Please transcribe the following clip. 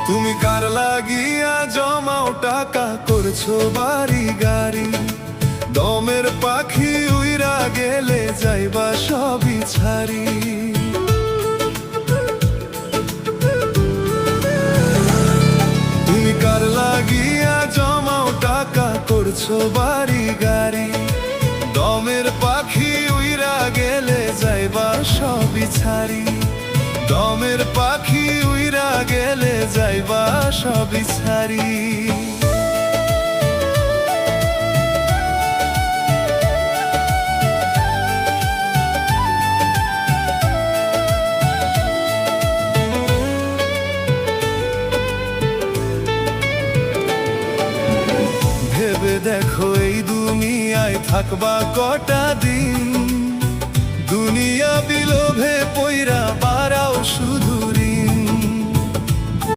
তুমি কার লাগিয়া জমাও টাকা করছো বাড়ি গাড়ি, দমের পাখি উইরা গেলে যাইবা সবই ছাড়ি। তুমি কার লাগিয়া জমাও টাকা করছো বাড়ি গাড়ি, দমের পাখি উইরা গেলে যাইবা সবই ছাড়ি। দমের পাখি উইরা গেলে যাইবা সবই ছাড়ি। ভেবে দেখো এই দুনিয়ায় থাকবা কটা দিন, দুনিয়া বিলোভে পইরা বাড়াও শুধু